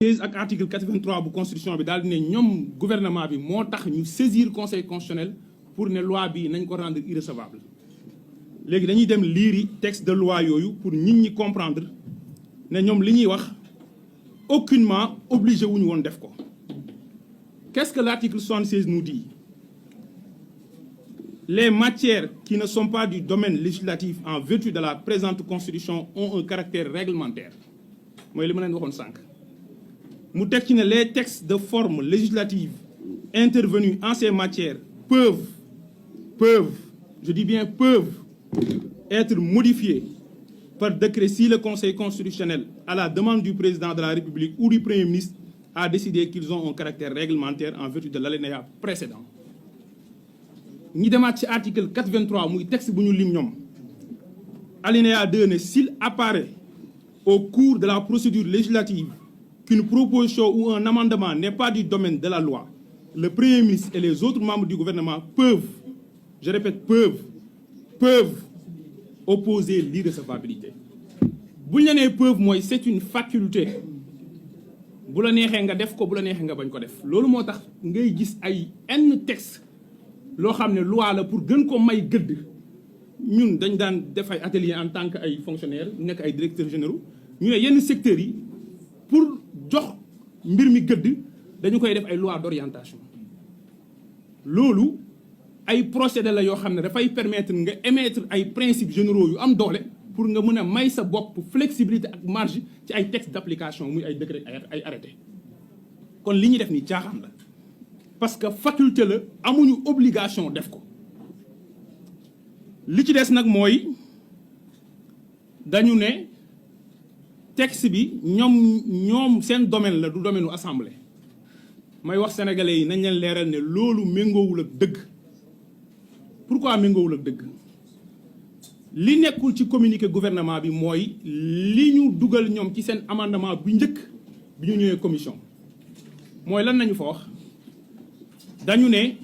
16 ak article 83 bu constitution bi daal di ne ñoom gouvernement bi moo tax ñu saisir conseil constitutionnel pour ne loi bi nañ ko rendre irrecevable léegi dañuy dem liiri texte de loi yooyu pour nit ñi comprendre ne ñoom li ñuy wax aucunement obligé wuñu woon def ko. Qu'est-ce que l'article 76 nous dit? Les matières qui ne sont pas du domaine législatif en vertu de la présente constitution ont un caractère réglementaire mooy li ma leen waxoon sànq. mu teg ci ne les textes de forme législative intervenus en ces matières peuvent, je dis bien peuvent, être modifiés par décret si le Conseil constitutionnel, à la demande du président de la République ou du Premier ministre, a décidé qu'ils ont un caractère réglementaire en vertu de l'alinéa précédent. ñi demaat ci article 83 muy texte bu ñu lim ñoom alinéa 2 ne s'il apparaît au cours de la procédure législative qu'une proposition ou un amendement n'est pas du domaine de la loi, le Premier ministre et les autres membres du gouvernement peuvent, je répète, peuvent opposer l'irrecevabilité. bu ñu la nee peuvent mooy c'est une faculté bu la neexee nga def ko bu la neexee nga bañ ko def loolu moo tax ngay gis ay texte loo xam ne loi la pour gën ko may gëdd ñun dañ daan def ay atelier en tant que ay fonctionnaires nekk ay directeurs généraux ñu ne yenn secteurs yi pour jox mbir mi gëdd dañu koy def ay loi d'orientation loolu ay procédé la yoo xam ne dafay permettre nga émettre ay principes généraux yu am doole pour nga mën a may sa bopp flexibilité ak marge ci ay textes d'application muy ay décret ay arrêté kon li ñuy def ni caaxaan la parce que faculté la amuñu obligation def ko li ci des nag mooy dañu ne texte bi ñoom seen domaine la du domaine u assemblée may wax sénégalais yi nañ leen leeral ne loolu méngoowul ak dëgg pourquoi méngoowul ak dëgg li nekkul ci communiqué gouvernement bi mooy li ñu dugal ñoom ci seen amendement bu njëkk bi ñu ñëwee commission mooy lan nañu fa wax dañu ne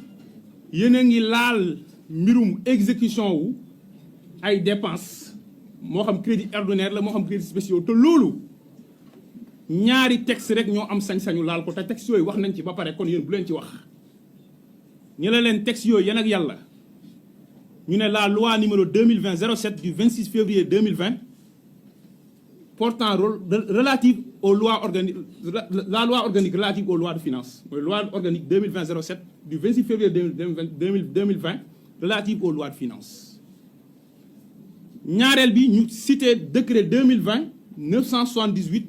yéen a ngi laal mbirum exécution wu ay dépenses moo xam crédit ordinaire la moo xam crédit spéciaux te loolu ñaari texte rek ñoo am sañ-sañu laal ko te texte yooyu wax nañ ci ba pare kon yéen bu leen ci wax ñu ne leen texte yooyu yéen ak yàlla ñu ne la loi numéro 2020-07 du 26 février 2020 portant relative aux lois organiques la loi organique relative aux lois de finances mooy loi organique 2020-07 du 26 février 2020 relative aux lois de finances ñaareel bi ñu cité décret 2020-978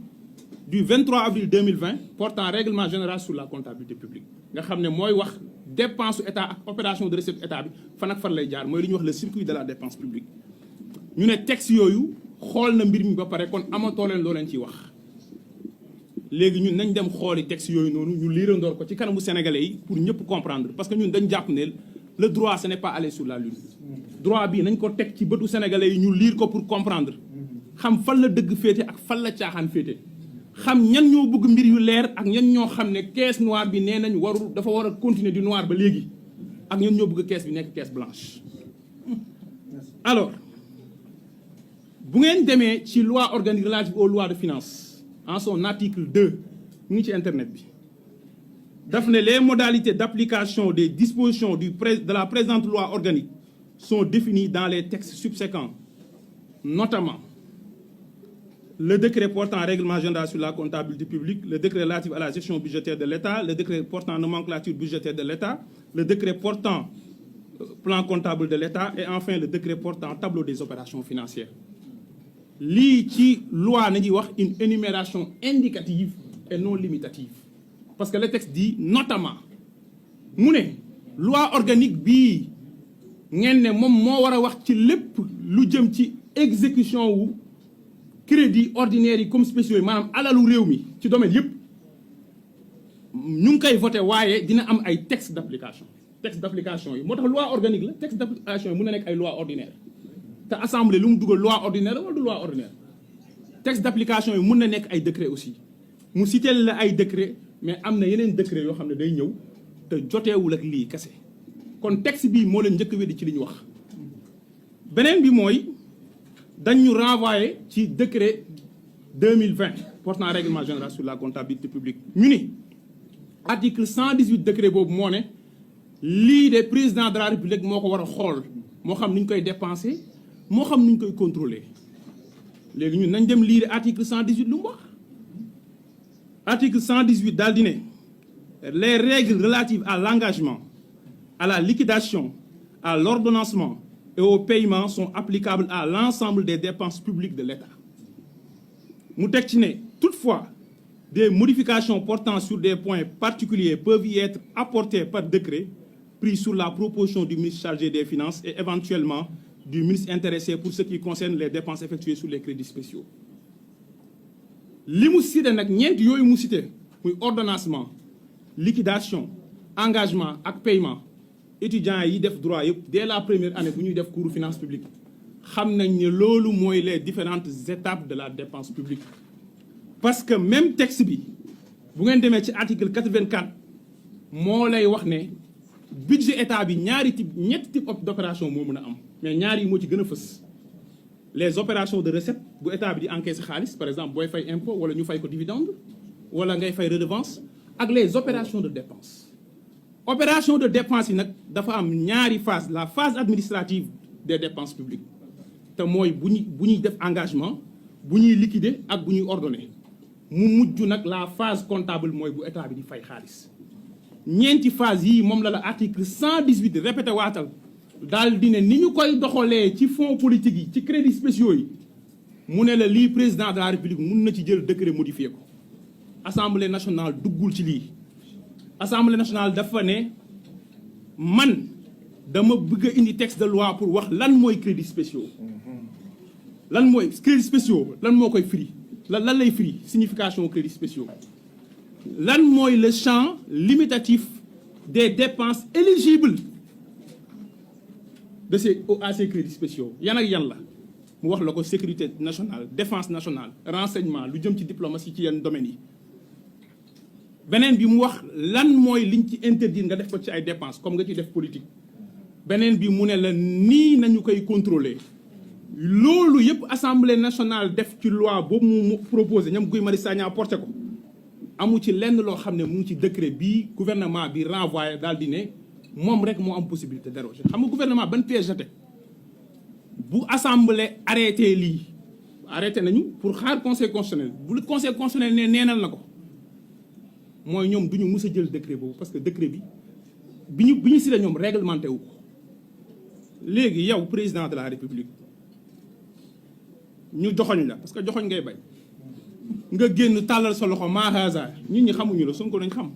du 23 avril 2020 portant règlement général sur la comptabilité publique nga xam ne mooy wax dépense état ak opération de recette état bi fan ak fan lay jaar mooy li ñuy wax le circuit de la dépense publique ñu ne texte yooyu xool na mbir mi ba pare kon amatoo leen loo leen ciy wax léegi ñun nañ dem xooli texte yooyu noonu ñu liirandoor ko ci kanamu sénégalais yi pour ñëpp comprendre parce que ñun dañ jàpp ne le droit ce n'est pas aller sur la lune droit bi nañ ko teg ci bëtu sénégalais yi ñu liir ko pour comprendre xam fan la dëgg féete ak fan la caaxaan féete xam ñan ñoo bëgg mbir yu leer ak ñan ñoo xam ne caisse noire bi nee nañ dafa war a continuer du noir ba léegi ak ñan ñoo bëgg caisse bi nekk caisse blanche. alors bu ngeen demee ci loi organique relative aux lois de finances en son article 2 mu ngi ci internet bi daf ne les modalités d'application des dispositions de la présente loi organique sont définies dans les textes subséquents notamment le décret portant règlement général sur la comptabilité publique, le décret relatif à la gestion budgétaire de l'État, le décret portant nomenclature budgétaire de l'État, le décret portant plan comptable de l'État et enfin le décret portant tableau des opérations financières. lii ci loi nañuy wax une énumération indicative et non limitative parce que le texte dit notamment mu ne loi organique bii ngeen ne moom moo war a wax ci lépp lu jëm ci exécution wu crédit ordinaire yi comme spéciaux yi maanaam alalu réew mi ci domaine yëpp ñu ngi koy voté waaye dina am ay texte d'application yi moo tax loi organique la texte d'application yi mën na nekk ay loi ordinaire te assemblée lu mu dugal loi ordinaire wala du loi ordinaire texte d'application yi mën na nekk ay décret aussi mu cité la ay décret mais am na yeneen décret yoo xam ne day ñëw te joteewul ak lii kese kon texte bii moo leen njëkk a weddi ci li ñu wax beneen bi mooy dañ ñu renvoyer ci décret 2020 portant règlement général sur la comptabilité publique ñu ni article 118 décret boobu moo ne lii de président de la république moo ko war a xool moo xam ni ñu koy dépenser moo xam ni ñu koy contrôler léegi ñun nañ dem lire article 118 lu mu wax article 118 daal di ne les règles relatives à l'engagement, à la liquidation, à l'ordonnancement et au paiement sont applicables à l'ensemble des dépenses publiques de l'État. mu teg ci ne toutefois des modifications portant sur des points particuliers peuvent y être apportées par décret pris sur la proposition du ministre chargé des Finances et éventuellement du ministre intéressé pour ce qui concerne les dépenses effectuées sur les crédits spéciaux. li mu cité nag ñeent yooyu mu cité muy ordonnancement liquidation engagement ak paiement étudiants yi def droit yëpp dès la première année bu ñuy def cours finance publique xam nañ ne loolu mooy les différentes étapes de la dépense publique parce que même texte bi bu ngeen demee ci article 84 moo lay wax ne budget état bi ñetti type d'opération moo mën a am mais ñaar yi moo ci gën a fës les opérations de recette bu état bi di encaisser xaalis par exemple booy fay impôt wala ñu fay ko dividende wala ngay fay redevance ak les opérations de dépense opération de dépense yi nag dafa am ñaari phase la phase administrative des dépenses publiques te mooy bu ñuy def engagement bu ñuy liquider ak bu ñuy ordonner mu mujj nag la phase comptable mooy bu état bi di fay xaalis ñeenti phase yii moom la article 118 répété waatal daal di ne ni ñu koy doxalee ci fonds politique yi ci crédits spéciaux yi mu ne la lii président de la république mun na ci jël décret modifié ko assemblée nationale duggul ci lii assemblée nationale dafa ne man dama bëgg a indi texte de loi pour wax lan mooy crédits spéciaux lan mooy crédits spéciaux lan moo koy firi lan lay firi signification crédits spéciaux lan mooy le champ limitatif des dépenses éligibles de ces crédits spéciaux yan ak yan la mu wax la ko sécurité nationale défense nationale renseignement lu jëm ci diplomatie ci yenn domaines yi beneen bi mu wax lan mooy liñ ci interdire nga def ko ci ay dépenses comme nga ci def politique beneen bi mu ne la nii nañu koy contrôler loolu yëpp assemblée nationale def ci loi boobu mu proposé ñoom Guy Marius Sagna porté ko amu ci lenn loo xam ne mu ngi ci décret bii gouvernement bi renvoyé daal di ne moom rek moo am possibilité déroger xam nga gouvernement ban piège jeté bu assemblée arrêté lii arrêté nañu pour xaar conseil constitutionnel bu conseil constitutionnel ne neenal na ko mooy ñoom du ñu mës a jël décret boobu parce que décret bi ñu si la ñoom réglementé wu ko léegi yow président de la république ñu joxoñ la parce que joxoñ ngay bañ nga génn tàllal sa loxo ma hasard nit ñi xamuñu la Sonko nañ xam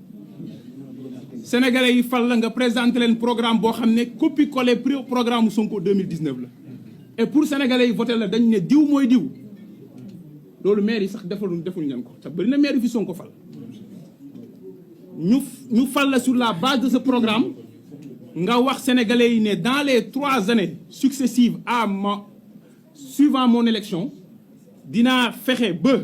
sénégalais yi fal la nga présenté leen programme boo xam ne copie collé programme Sonko 2019 la et pour sénégalais yi voté la dañ ne diw mooy diw loolu maire yi sax defuñu leen ko te bëri na maire yi fi Sonko fal ñu fal la sur la base de ce programme nga wax sénégalais yi ne dans les 3 années successives suivant mon élection dinaa fexe ba